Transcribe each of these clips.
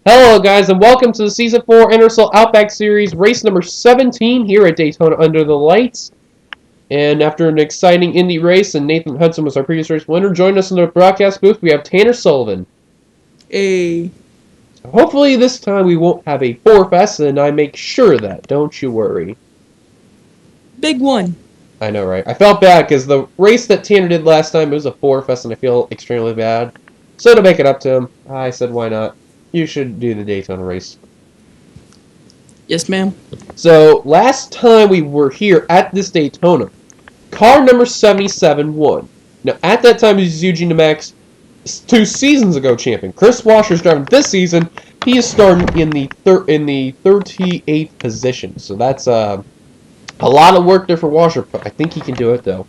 Hello, guys, and welcome to the Season 4 NRSL Outback Series, race number 17 here at Daytona Under the Lights. And after an exciting Indy race, and Nathan Hudson was our previous race winner, joining us in the broadcast booth, we have Tanner Sullivan. A So hopefully this time we won't have a 4-fest, and I make sure of that, don't you worry. big one. I know, right? I felt bad, because the race that Tanner did last time, it was a 4-fest, and I feel extremely bad. So to make it up to him, I said, why not? You should do the Daytona race. Yes, ma'am. So, last time we were here at this Daytona, car number 77 won. Now, at that time, it was Eugene DeMax, 2 seasons ago champion. Chris Washer's driving this season. He is starting in the 38th position. So that's a lot of work there for Washer, but I think he can do it, though.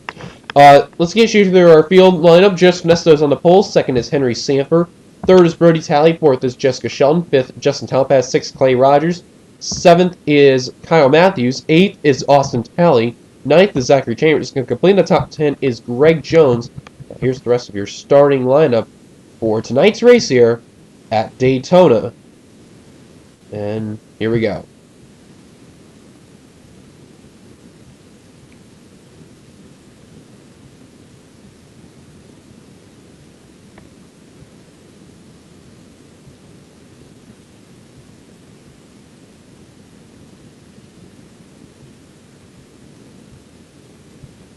Let's get you through our field lineup. Jeff Nesto's on the pole. Second is Henry Sanford. Third is Brody Talley. Fourth is Jessica Sheldon. Fifth, Justin Talpass. Sixth, Clay Rogers. Seventh is Kyle Matthews. Eighth is Austin Talley. Ninth is Zachary Chambers. Going to complete the top 10 is Greg Jones. Now, here's the rest of your starting lineup for tonight's race here at Daytona. And here we go.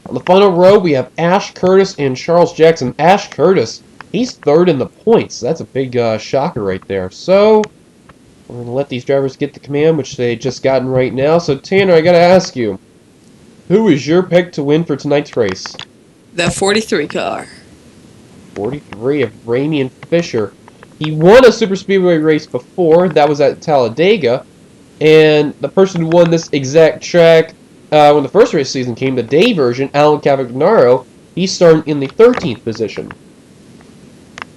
On the final row, we have Ash Curtis and Charles Jackson. Ash Curtis, he's third in the points. That's a big shocker right there. So, we're going to let these drivers get the command, which they just gotten right now. So, Tanner, I got to ask you, who is your pick to win for tonight's race? That 43 car. 43 of Ramian Fisher. He won a Super Speedway race before. That was at Talladega. And the person who won this exact track when the first race season came, the day version, Alan Cavagnaro, he's starting in the 13th position.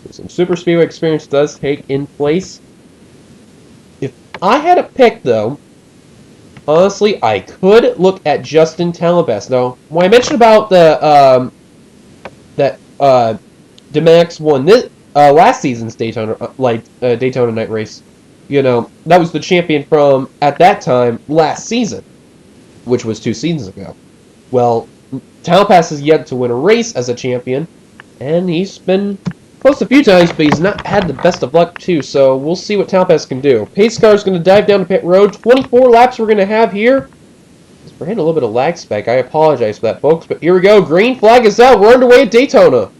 So some Super Speedway experience does take in place. If I had a pick, though, honestly, I could look at Justin Talabas. Now, when I mentioned about the that DeMax won this last season's Daytona Daytona night race, you know, that was the champion from at that time last season, which was 2 seasons ago. Well, Talpass has yet to win a race as a champion, and he's been close a few times, but he's not had the best of luck too, so we'll see what Talpass can do. Pace car is going to dive down to pit road. 24 laps we're going to have here. We're hitting a little bit of lag spec. I apologize for that, folks, but here we go. Green flag is out. We're underway at Daytona.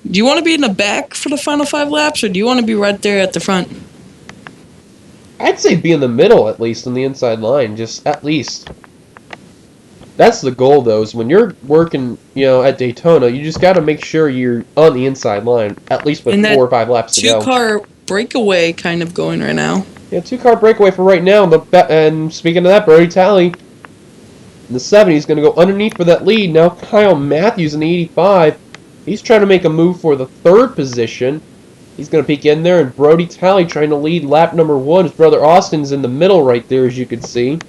Do you want to be in the back for the final 5 laps, or do you want to be right there at the front? I'd say be in the middle, at least, on the inside line. Just at least. That's the goal, though, is when you're working, you know, at Daytona, you just got to make sure you're on the inside line, at least with 4 or 5 laps to go. 2-car breakaway kind of going right now. Yeah, 2-car breakaway for right now. And speaking of that, Brody Talley in the 70 is going to go underneath for that lead. Now Kyle Matthews in the 85. He's trying to make a move for the 3rd position. He's going to peek in there, and Brody Talley trying to lead lap number 1. His brother Austin's in the middle right there, as you can see.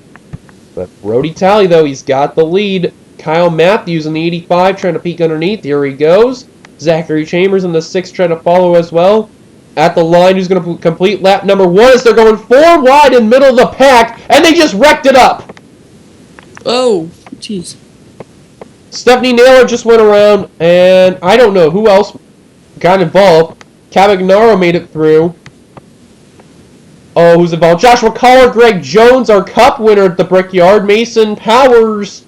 But Brody Talley, though, he's got the lead. Kyle Matthews in the 85 trying to peek underneath. Here he goes. Zachary Chambers in the 6 trying to follow as well. At the line, who's going to complete lap number 1 as they're going 4 wide in the middle of the pack, and they just wrecked it up. Oh, jeez. Stephanie Naylor just went around, and I don't know who else got involved. Cavagnaro made it through. Oh, who's involved? Joshua Collar, Greg Jones, our Cup winner at the Brickyard. Mason Powers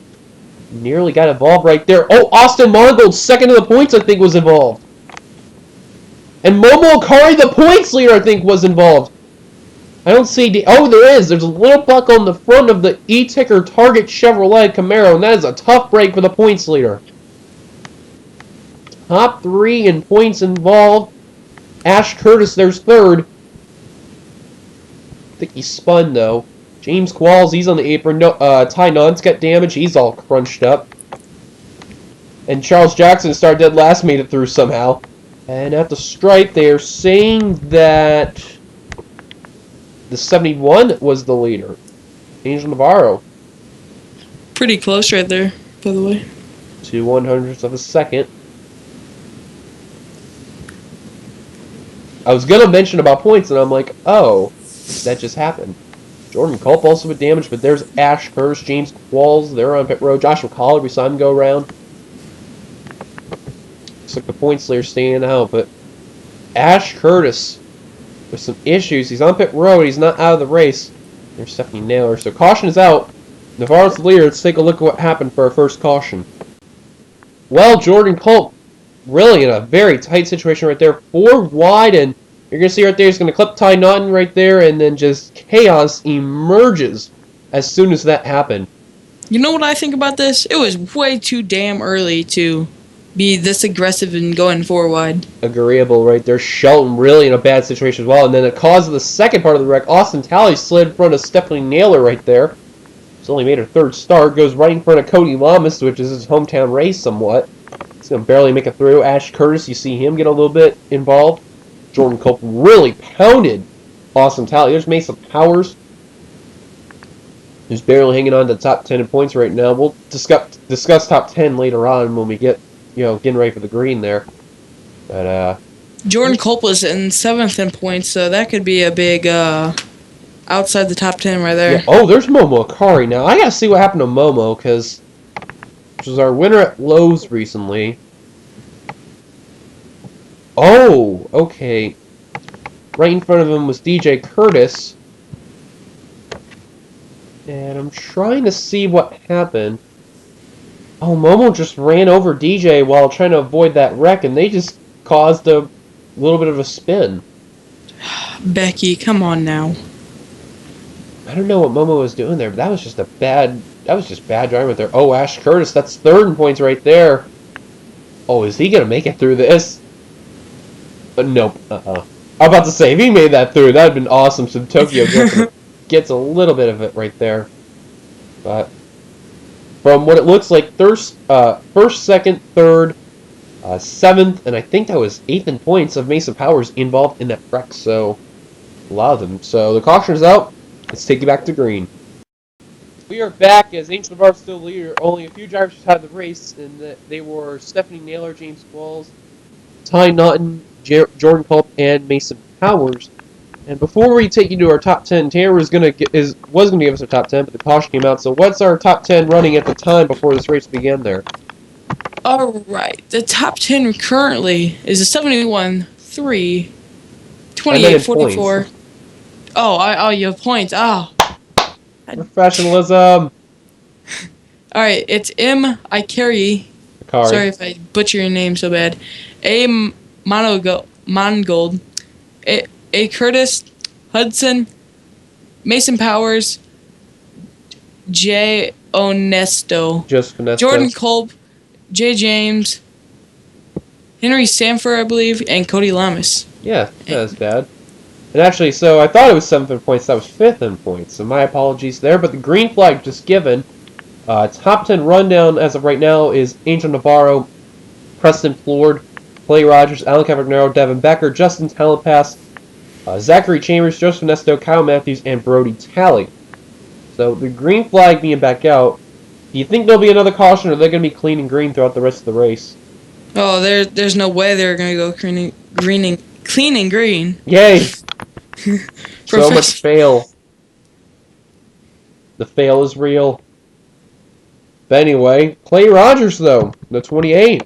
nearly got involved right there. Oh, Austin Mongold, second of the points, I think, was involved. And Momo Akari, the points leader, I think, was involved. I don't see... Oh, there is. There's a little buck on the front of the E-Ticker Target Chevrolet Camaro, and that is a tough break for the points leader. Top 3 in points involved. Ash Curtis, there's 3rd. I think he spun, though. James Qualls, he's on the apron. No, Ty Nun's got damage. He's all crunched up. And Charles Jackson started dead last, made it through somehow. And at the stripe, they are saying that the 71 was the leader. Angel Navarro. Pretty close right there, by the way. 2/100ths of a second. I was gonna mention about points, and I'm like, oh, that just happened. Jordan Culp also with damage, but there's Ash Curtis, James Qualls, they're on pit road. Joshua Collar, we saw him go around. Looks like the point slayer's staying out, but Ash Curtis with some issues. He's on pit road, he's not out of the race. There's Stephanie Naylor, so caution is out. Navarro's the leader. Let's take a look at what happened for our first caution. Well, Jordan Culp really in a very tight situation right there. 4 wide, and you're going to see right there he's going to clip Ty Naughton right there, and then just chaos emerges as soon as that happened. You know what I think about this? It was way too damn early to be this aggressive and going 4 wide. Agreeable right there. Shelton really in a bad situation as well. And then the cause of the second part of the wreck, Austin Talley slid in front of Stephanie Naylor right there. She's only made her 3rd start. Goes right in front of Cody Lamas, which is his hometown race somewhat. He's going to barely make it through. Ash Curtis, you see him get a little bit involved. Jordan Culp really pounded Austin Talley. There's Mason Powers, who's barely hanging on to the top 10 in points right now. We'll discuss top 10 later on when we get, getting ready for the green there. But Jordan Culp was in 7th in points, so that could be a big outside the top 10 right there. yeah. Oh, there's Momo Akari now. I gotta see what happened to Momo, because she was our winner at Lowe's recently. Oh, okay. Right in front of him was DJ Curtis. And I'm trying to see what happened. Oh, Momo just ran over DJ while trying to avoid that wreck, and they just caused a little bit of a spin. Becky, come on now. I don't know what Momo was doing there, but that was just bad driving right there. Oh, Ash Curtis, that's 3rd in points right there. Oh, is he gonna make it through this? Nope. I'm about to say, if he made that through, that'd been awesome. So Tokyo gets a little bit of it right there. But from what it looks like, first, 2nd, 3rd, 7th, and I think that was 8th in points of Mason Powers involved in that wreck. So a lot of them. So the caution is out. Let's take you back to green. We are back as Angel Navarro still leader. Only a few drivers had the race, and they were Stephanie Naylor, James Qualls, Ty Naughton, Jordan Culp, and Mason Powers. And before we take you to our top 10, Tanner was gonna give us our top 10, but the caution came out. So what's our top 10 running at the time before this race began there? All right, the top 10 currently is a 71-3, 28-44. Oh, you have points. Oh. Professionalism. All right, it's M. Ikari. Akari. Sorry if I butcher your name so bad. A. Mongold. A. Curtis. Hudson. Mason Powers. J. Onesto. Just Onesto. Jordan Culp. J. James. Henry Sanford, I believe, and Cody Lamas. Yeah, that's bad. And actually, so I thought it was 7th in points. That was 5th in points. So my apologies there. But the green flag just given. Top 10 rundown as of right now is Angel Navarro, Preston Ford, Clay Rogers, Alan Cavagnaro, Devin Becker, Justin Talapass, Zachary Chambers, Joseph Nesto, Kyle Matthews, and Brody Talley. So the green flag being back out, do you think there'll be another caution, or are they going to be clean and green throughout the rest of the race? Oh, there's no way they're going to go clean and green. Yay! So much fail. The fail is real. But anyway, Clay Rogers, though, the 28.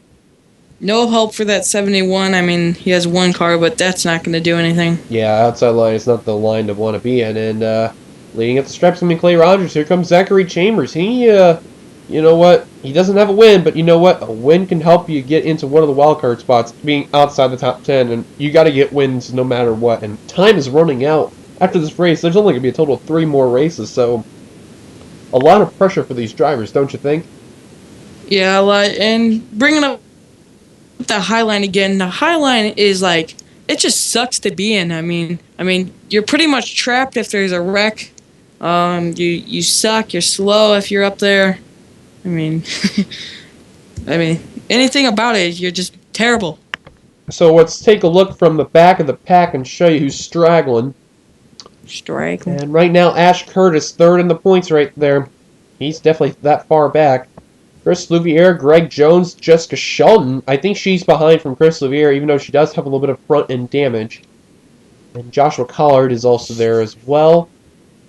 No help for that 71. I mean, he has 1 car, but that's not going to do anything. Yeah, outside line is not the line to want to be in. And leading up the straps, Clay Rogers. Here comes Zachary Chambers. He, you know what? He doesn't have a win, but you know what? A win can help you get into one of the wildcard spots, being outside the top 10. And you got to get wins no matter what. And time is running out. After this race, there's only going to be a total of 3 more races, so a lot of pressure for these drivers, don't you think? Yeah, a lot. And bringing up the Highline again, the Highline is like, it just sucks to be in. I mean, you're pretty much trapped if there's a wreck. You suck. You're slow if you're up there. I mean, anything about it, you're just terrible. So let's take a look from the back of the pack and show you who's straggling. And right now, Ash Curtis, 3rd in the points right there. He's definitely that far back. Chris Louviere, Greg Jones, Jessica Shelton. I think she's behind from Chris Louviere, even though she does have a little bit of front end damage. And Joshua Collard is also there as well.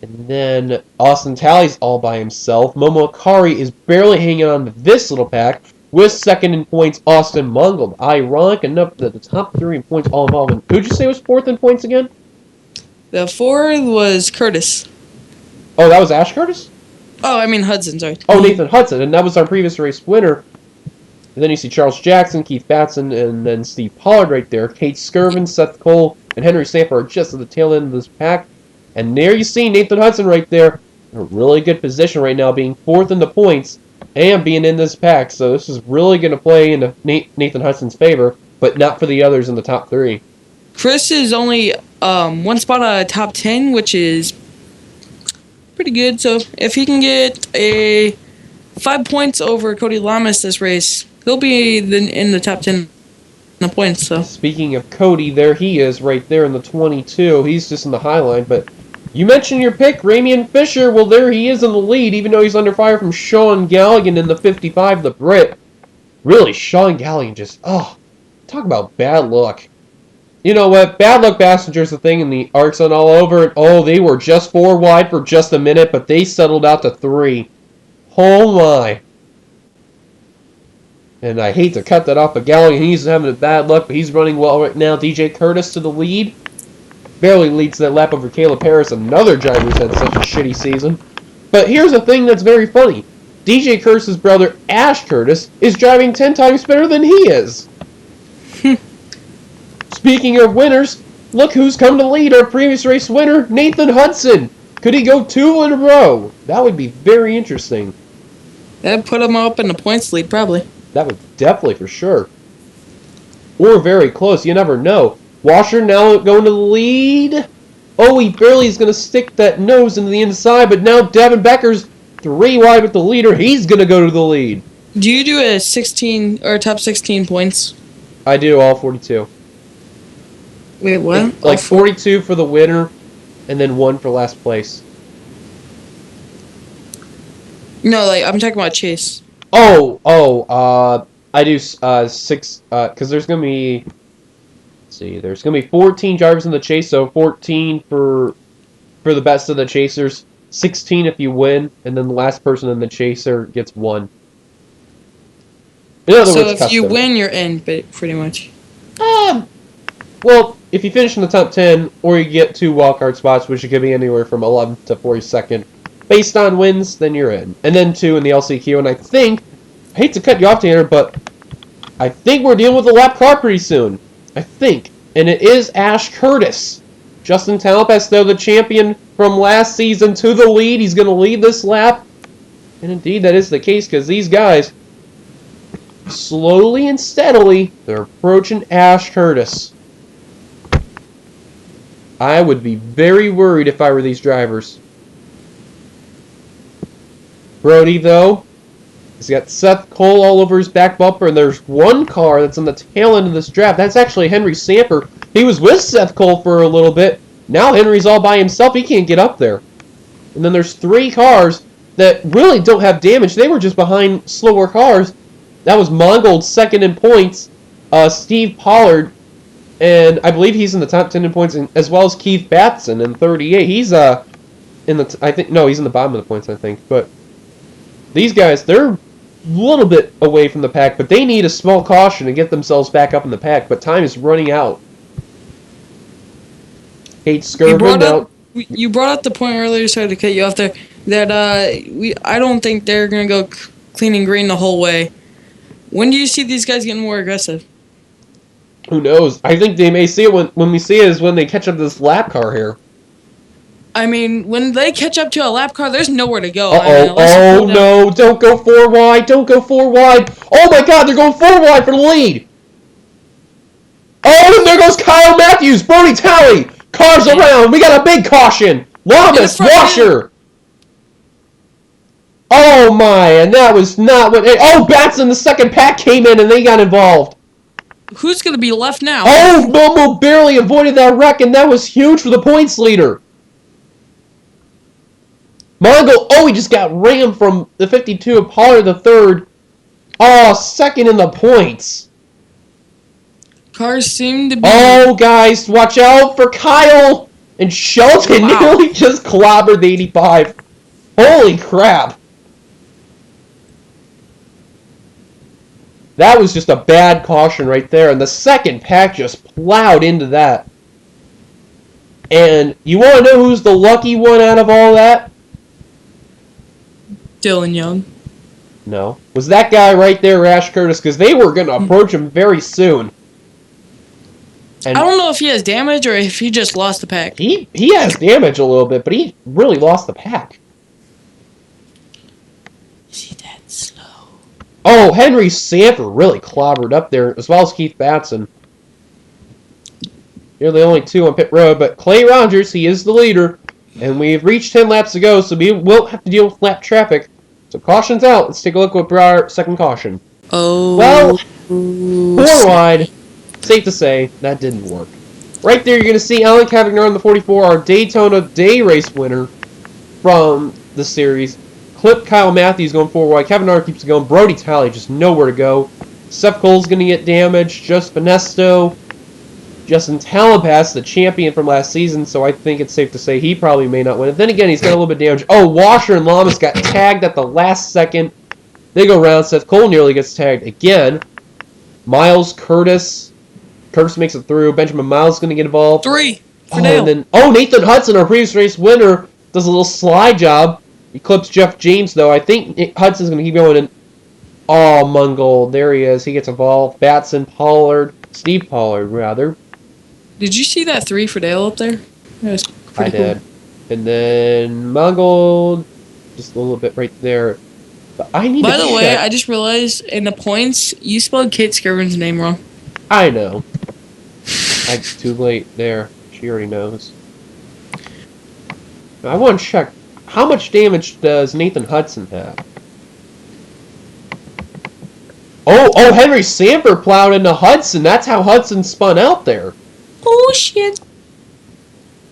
And then Austin Talley's all by himself. Momo Akari is barely hanging on to this little pack. With second in points, Austin Mungold. Ironic enough that the top three in points all involved. Who'd you say was fourth in points again? The fourth was Curtis. Oh, that was Ash Curtis? Oh, I mean Hudson, sorry. Oh, Nathan Hudson. And that was our previous race winner. And then you see Charles Jackson, Keith Batson, and then Steve Pollard right there. Kate Skirvin, Seth Cole, and Henry Samper are just at the tail end of this pack. And there you see Nathan Hudson right there. In a really good position right now, being fourth in the points and being in this pack. So this is really going to play into Nathan Hudson's favor, but not for the others in the top three. Chris is only one spot out of top 10, which is pretty good. So if he can get 5 points over Cody Lamas this race, he'll be in the top 10 in the points. So speaking of Cody, there he is right there in the 22. He's just in the high line, but you mentioned your pick, Ramian Fisher. Well, there he is in the lead, even though he's under fire from Sean Galligan in the 55, the Brit. Really, Sean Galligan just, talk about bad luck. You know what? Bad luck passenger's the thing in the arcs and all over it. Oh, they were just 4 wide for just a minute, but they settled out to 3. Oh my. And I hate to cut that off, but Galligan, he's having a bad luck, but he's running well right now. DJ Curtis to the lead. Barely leads that lap over Caleb Harris, another driver who's had such a shitty season. But here's the thing that's very funny. DJ Curtis's brother, Ash Curtis, is driving 10 times better than he is. Speaking of winners, look who's come to lead our previous race winner, Nathan Hudson. Could he go 2 in a row? That would be very interesting. that'd put him up in the points lead, probably. That would definitely for sure. Or very close, you never know. Washer now going to the lead. Oh, he barely is going to stick that nose into the inside, but now Devin Becker's 3 wide with the leader. He's going to go to the lead. Do you do a 16 or top 16 points? I do all 42. Wait, what? Like 42 for the winner, and then 1 for last place. No, like I'm talking about Chase. I do 6, because there's going to be, let's see, there's going to be 14 drivers in the chase, so 14 for the best of the chasers, 16 if you win, and then the last person in the chaser gets 1. In other So words, if custom. you win, you're in, pretty much. Well, if you finish in the top 10, or you get 2 wildcard spots, which could be anywhere from 11th to 42nd, based on wins, then you're in. And then 2 in the LCQ, and I hate to cut you off, Tanner, but I think we're dealing with a lap car pretty soon. I think. And it is Ash Curtis. Justin Talpas, though, the champion from last season, to the lead. He's going to lead this lap. And indeed, that is the case, because these guys, slowly and steadily, they're approaching Ash Curtis. I would be very worried if I were these drivers. Brody, though, he's got Seth Cole all over his back bumper, and there's one car that's on the tail end of this draft. That's actually Henry Samper. He was with Seth Cole for a little bit. Now Henry's all by himself. He can't get up there. And then there's 3 cars that really don't have damage. They were just behind slower cars. That was Mongold's second in points. Steve Pollard, and I believe he's in the top 10 in points, as well as Keith Batson in 38. He's he's in the bottom of the points, I think. But these guys, they're a little bit away from the pack, but they need a small caution to get themselves back up in the pack. But time is running out. Kate Skirvin out. You brought up the point earlier, sorry to cut you off there, that I don't think they're going to go clean and green the whole way. When do you see these guys getting more aggressive? Who knows? I think they may see it when we see it is when they catch up to this lap car here. I mean, when they catch up to a lap car, there's nowhere to go. Oh no, don't go 4 wide, don't go 4 wide. Oh my god, they're going 4 wide for the lead. Oh, and there goes Kyle Matthews, Brody Talley. Cars around, we got a big caution. Lamas, Washer. Oh my, and that was not what... Oh, Batson, the second pack came in and they got involved. Who's going to be left now? Oh, Momo barely avoided that wreck, and that was huge for the points leader. Mongo, he just got rammed from the 52 of Pollard the third. Oh, second in the points. Cars seem to be. Oh, guys, watch out for Kyle! And Shelton Wow. nearly just clobbered the 85. Holy crap! That was just a bad caution right there, and the second pack just plowed into that. And you want to know who's the lucky one out of all that? Dylan Young. No. Was that guy right there, Rash Curtis, because they were going to approach him very soon. And I don't know if he has damage or if he just lost the pack. He has damage a little bit, but he really lost the pack. Is he that slow? Oh, Henry Sanford really clobbered up there, as well as Keith Batson. They're the only two on pit road, but Clay Rogers, he is the leader, and we've reached 10 laps to go, so we will have to deal with lap traffic. So caution's out. Let's take a look at our second caution. Oh. Well, 4 wide. Safe to say, that didn't work. Right there, you're going to see Alan Cavagnar in the 44, our Daytona day race winner from the series. Clip Kyle Matthews going 4 wide. Cavagnar keeps it going. Brody Talley just nowhere to go. Seth Cole's going to get damaged. Just Finesto. Justin Talapass, the champion from last season, so I think it's safe to say he probably may not win it. Then again, he's got a little bit of damage. Oh, Washer and Lamas got tagged at the last second. They go around. Seth Cole nearly gets tagged again. Miles, Curtis makes it through. Benjamin Miles going to get involved. 3. And then Nathan Hudson, our previous race winner, does a little slide job. He clips Jeff James, though. I think Hudson's going to keep going. And Mungold, there he is. He gets involved. Batson, Pollard, Steve Pollard, rather. Did you see that 3 for Dale up there? I did. And then Mungold, just a little bit right there. But I need By to the check. way, I just realized in the points, you spelled Kate Skirvin's name wrong. I know. It's too late there. She already knows. I want to check. How much damage does Nathan Hudson have? Oh, Henry Sanford plowed into Hudson. That's how Hudson spun out there. Oh, shit.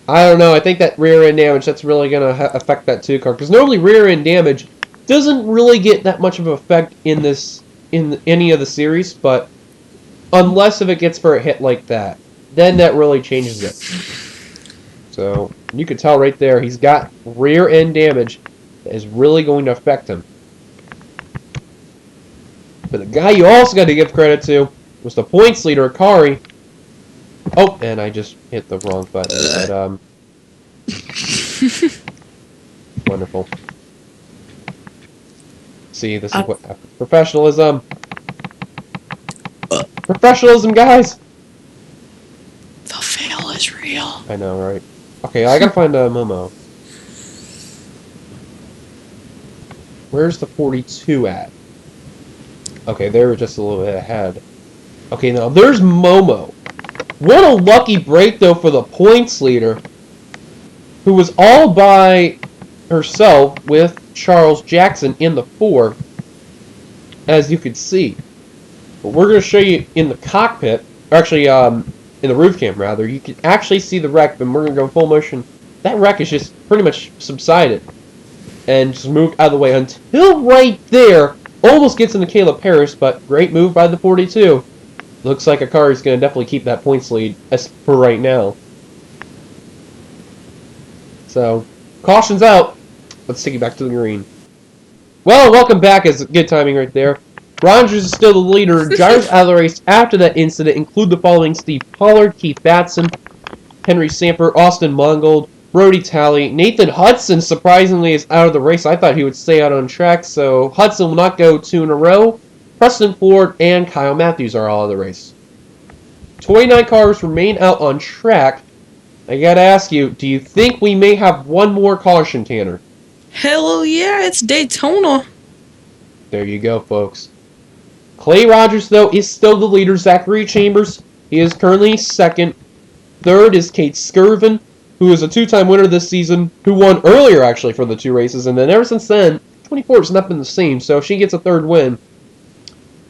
I don't know. I think that rear end damage, that's really going to affect that 2 car. Because normally rear end damage doesn't really get that much of an effect in any of the series. But unless if it gets for a hit like that, then that really changes it. So you can tell right there, he's got rear end damage that is really going to affect him. But the guy you also got to give credit to was the points leader, Akari. Oh, and I just hit the wrong button. But, wonderful. See, this is what professionalism. Professionalism, guys. The fail is real. I know, right? Okay, I gotta find a Momo. Where's the 42 at? Okay, they were just a little bit ahead. Okay, now there's Momo. What a lucky break, though, for the points leader, who was all by herself with Charles Jackson in the 4, as you could see. But we're going to show you in the cockpit, or actually, in the roof cam, rather. You can actually see the wreck, and we're going to go full motion. That wreck is just pretty much subsided and just moved out of the way until right there. Almost gets into Caleb Harris, but great move by the 42. Looks like Akari is going to definitely keep that points lead as for right now. So, caution's out. Let's take it back to the green. Well, welcome back. It's good timing right there. Rogers is still the leader. Drivers out of the race after that incident include the following: Steve Pollard, Keith Batson, Henry Sanford, Austin Mungold, Brody Talley. Nathan Hudson, surprisingly, is out of the race. I thought he would stay out on track, so Hudson will not go 2 in a row. Preston Ford and Kyle Matthews are all out of the race. 29 cars remain out on track. I gotta ask you, do you think we may have one more caution, Tanner? Hell yeah, it's Daytona. There you go, folks. Clay Rogers, though, is still the leader. Zachary Chambers, he is currently second. Third is Kate Skirvin, who is a 2-time winner this season, who won earlier, actually, for the 2 races. And then ever since then, 24 has not been the same, so if she gets a 3rd win,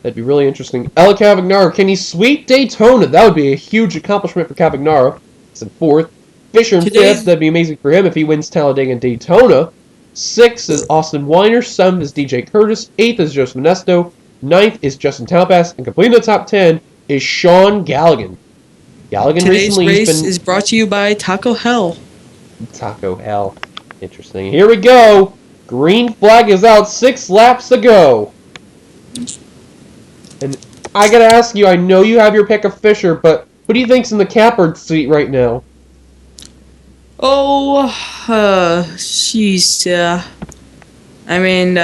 that'd be really interesting. Ella Cavagnaro, can he sweep Daytona? That would be a huge accomplishment for Cavagnaro. He's in 4th. Fisher in 5th. That'd be amazing for him if he wins Talladega and Daytona. 6th is Austin Weiner. 7th is DJ Curtis. 8th is Joseph Nesto. 9th is Justin Talpass. And completing the top 10 is Sean Galligan. Galligan Today's recently has race been is brought to you by Taco Hell. Taco Hell. Interesting. Here we go. Green flag is out. 6 laps to go. And I gotta ask you, I know you have your pick of Fisher, but who do you think's in the catbird seat right now? Oh, jeez. I mean,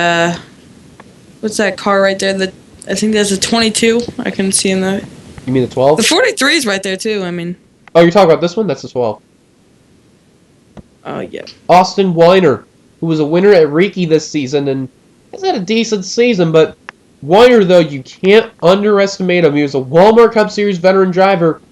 what's that car right there? I think that's a 22. I can see in the. You mean the 12? The 43 is right there too. I mean. Oh, you're talking about this one? That's the 12. Oh yeah. Austin Weiner, who was a winner at Riki this season and has had a decent season, but Weiner, though, you can't underestimate him. He was a Walmart Cup Series veteran driver,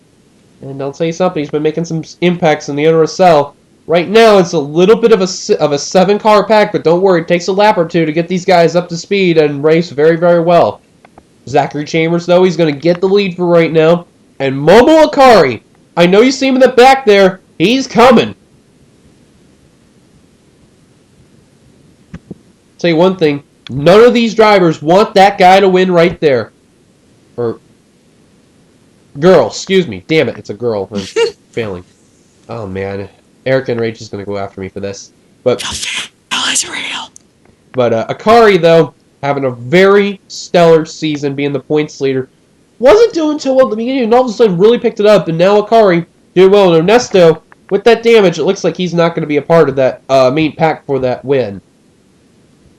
and I'll tell you something, he's been making some impacts in the NRSL. Right now, it's a little bit of a 7-car pack, but don't worry, it takes a lap or two to get these guys up to speed and race very, very well. Zachary Chambers, though, he's going to get the lead for right now. And Momo Akari, I know you see him in the back there, he's coming. Tell you one thing, none of these drivers want that guy to win right there. Or girl, excuse me. Damn it, it's a girl. I'm failing. Oh man, Eric and Rach is gonna go after me for this. But Akari though, having a very stellar season, being the points leader, wasn't doing too well at the beginning, and all of a sudden really picked it up. And now Akari doing well. And Ernesto, with that damage, it looks like he's not going to be a part of that main pack for that win.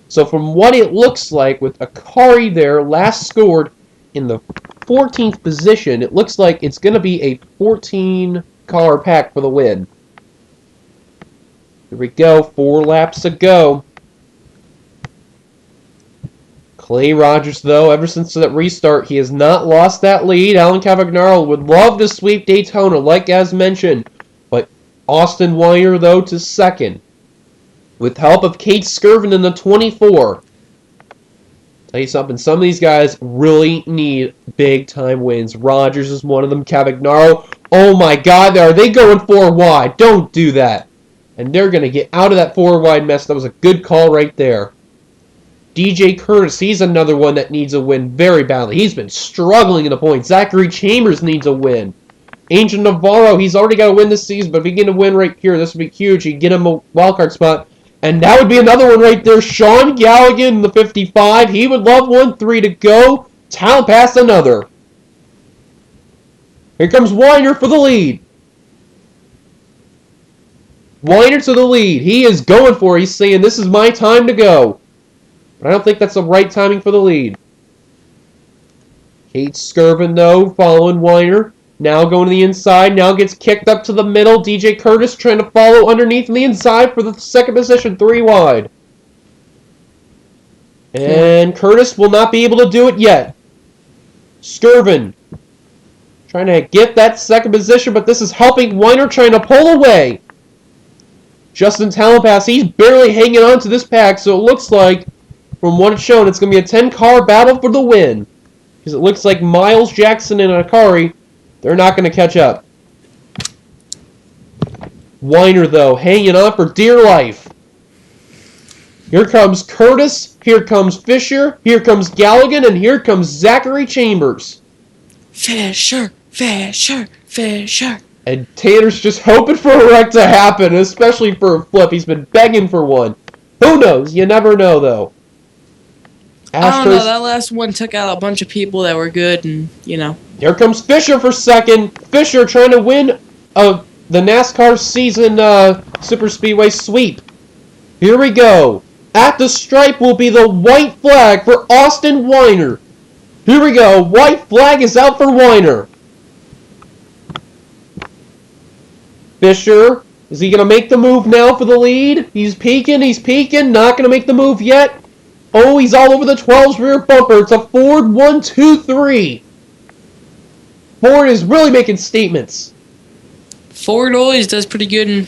So from what it looks like, with Akari there, last scored in the 14th position, it looks like it's going to be a 14-car pack for the win. Here we go, 4 laps to go. Clay Rogers, though, ever since that restart, he has not lost that lead. Alan Cavagnaro would love to sweep Daytona, like as mentioned. But Austin Weiner, though, to second. With help of Kate Skirvin in the 24. Tell you something, some of these guys really need big-time wins. Rogers is one of them. Cavagnaro, oh my god, are they going 4 wide? Don't do that. And they're going to get out of that 4 wide mess. That was a good call right there. DJ Curtis, he's another one that needs a win very badly. He's been struggling in the points. Zachary Chambers needs a win. Angel Navarro, he's already got a win this season, but if he get a win right here, this would be huge. He'd get him a wildcard spot. And that would be another one right there. Sean Galligan in the 55. He would love one. 3 to go. Talent pass another. Here comes Weiner for the lead. Weiner to the lead. He is going for it. He's saying, this is my time to go. But I don't think that's the right timing for the lead. Kate Skirvin, though, following Weiner. Now going to the inside. Now gets kicked up to the middle. DJ Curtis trying to follow underneath on the inside for the second position. 3 wide. And Curtis will not be able to do it yet. Skirvin trying to get that second position, but this is helping Weiner trying to pull away. Justin Talonpass, he's barely hanging on to this pack, so it looks like, from what it's shown, it's going to be a 10-car battle for the win. Because it looks like Miles Jackson and Akari, they're not going to catch up. Weiner, though, hanging on for dear life. Here comes Curtis, here comes Fisher, here comes Galligan, and here comes Zachary Chambers. Fisher. And Tanner's just hoping for a wreck to happen, especially for a flip. He's been begging for one. Who knows? You never know, though. I don't know. That last one took out a bunch of people that were good, and, you know. Here comes Fisher for second. Fisher trying to win the NASCAR season Super Speedway sweep. Here we go. At the stripe will be the white flag for Austin Weiner. Here we go. White flag is out for Weiner. Fisher, is he going to make the move now for the lead? He's peeking, not going to make the move yet. Oh, he's all over the 12's rear bumper. It's a Ford 1-2-3. Ford is really making statements. Ford always does pretty good in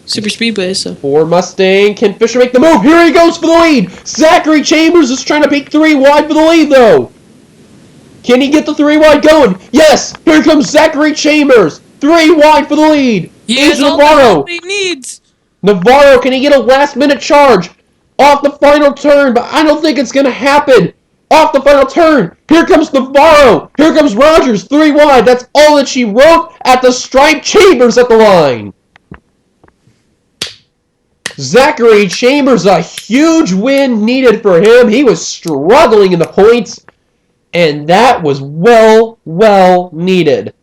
Super Speedway, so. Ford Mustang, can Fisher make the move? Here he goes for the lead. Zachary Chambers is trying to peek 3 wide for the lead, though. Can he get the 3 wide going? Yes, here comes Zachary Chambers. 3 wide for the lead. He has all Navarro. the he needs. Navarro, can he get a last-minute charge off the final turn? But I don't think it's going to happen. Off the final turn. Here comes Navarro. Here comes Rogers. 3 wide. That's all that she wrote at the stripe. Chambers at the line. Zachary Chambers, a huge win needed for him. He was struggling in the points, and that was well needed.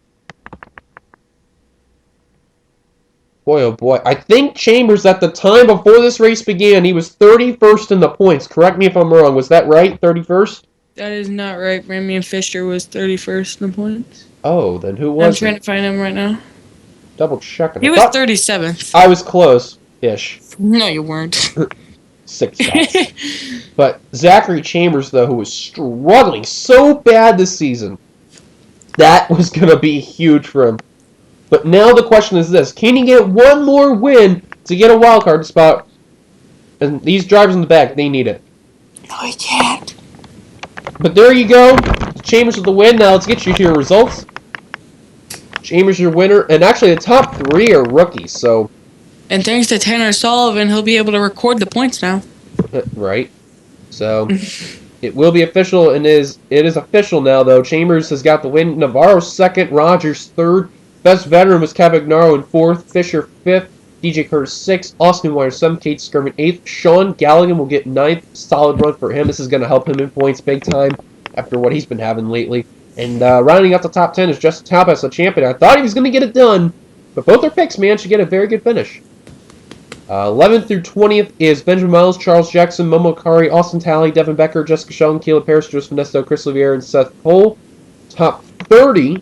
Boy, oh boy. I think Chambers, at the time before this race began, he was 31st in the points. Correct me if I'm wrong. Was that right? 31st? That is not right. Ramian Fisher was 31st in the points. Oh, then who was I'm trying to find him right now. Double checking. He was 37th. I was close-ish. No, you weren't. 6 spots. But Zachary Chambers, though, who was struggling so bad this season, that was going to be huge for him. But now the question is this. Can he get one more win to get a wildcard spot? And these drivers in the back, they need it. No, he can't. But there you go. Chambers with the win. Now let's get you to your results. Chambers your winner. And actually the top 3 are rookies, so... And thanks to Tanner Sullivan, he'll be able to record the points now. Right. So, it will be official, and it is official now, though. Chambers has got the win. Navarro 2nd, Rogers 3rd. Best veteran was Cavagnaro in 4th, Fisher 5th, DJ Curtis 6th, Austin Wire 7th, Kate Skirvin 8th. Sean Galligan will get 9th. Solid run for him. This is going to help him in points big time after what he's been having lately. And rounding out the top 10 is Justin Talbot, the champion. I thought he was going to get it done, but both their picks, man, should get a very good finish. 11th through 20th is Benjamin Miles, Charles Jackson, Momo Kari, Austin Talley, Devin Becker, Jessica Sheldon, Keila Paris, Joseph Nesto, Chris Livier, and Seth Cole. Top 30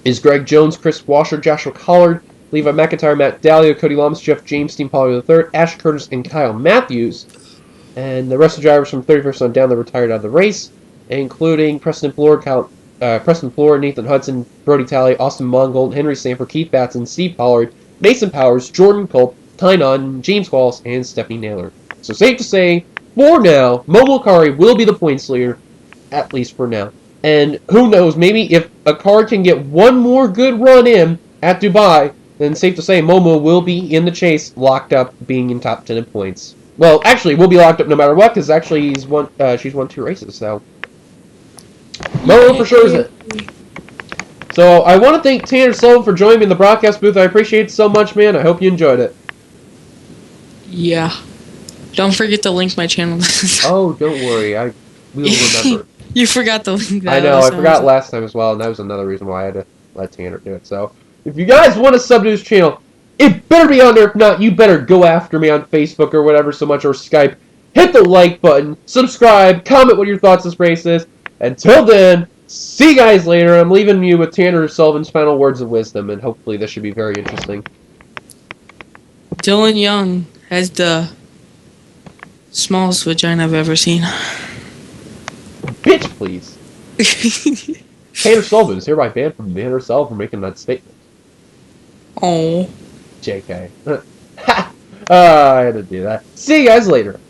is Greg Jones, Chris Washer, Joshua Collard, Levi McIntyre, Matt Dallio, Cody Lamas, Jeff James, Steve Pollard III, Ash Curtis, and Kyle Matthews. And the rest of the drivers from 31st on down that retired out of the race, including Preston Floor, Nathan Hudson, Brody Talley, Austin Mongold, Henry Sanford, Keith Batson, Steve Pollard, Mason Powers, Jordan Culp, Tynon, James Wallace, and Stephanie Naylor. So safe to say, for now, Momo Kari will be the points leader, at least for now. And who knows, maybe if a car can get one more good run in at Dubai, then safe to say Momo will be in the chase, locked up, being in top 10 in points. Well, actually, we'll be locked up no matter what, because actually she's won 2 races, so... Momo for sure is it. So, I want to thank Tanner Sullivan for joining me in the broadcast booth. I appreciate it so much, man. I hope you enjoyed it. Yeah. Don't forget to link my channel. Oh, don't worry. We will remember. You forgot to link that. I know. I forgot last time as well, and that was another reason why I had to let Tanner do it. So, if you guys want to sub to his channel, it better be on there. If not, you better go after me on Facebook or whatever so much, or Skype. Hit the like button, subscribe, comment what your thoughts this race is. Until then, see you guys later. I'm leaving you with Tanner Sullivan's final words of wisdom, and hopefully this should be very interesting. Dylan Young has the smallest vagina I've ever seen. Bitch, please. Tanner Sullivan is hereby banned from Tanner Sullivan for making that statement. Oh. JK. I had to do that. See you guys later.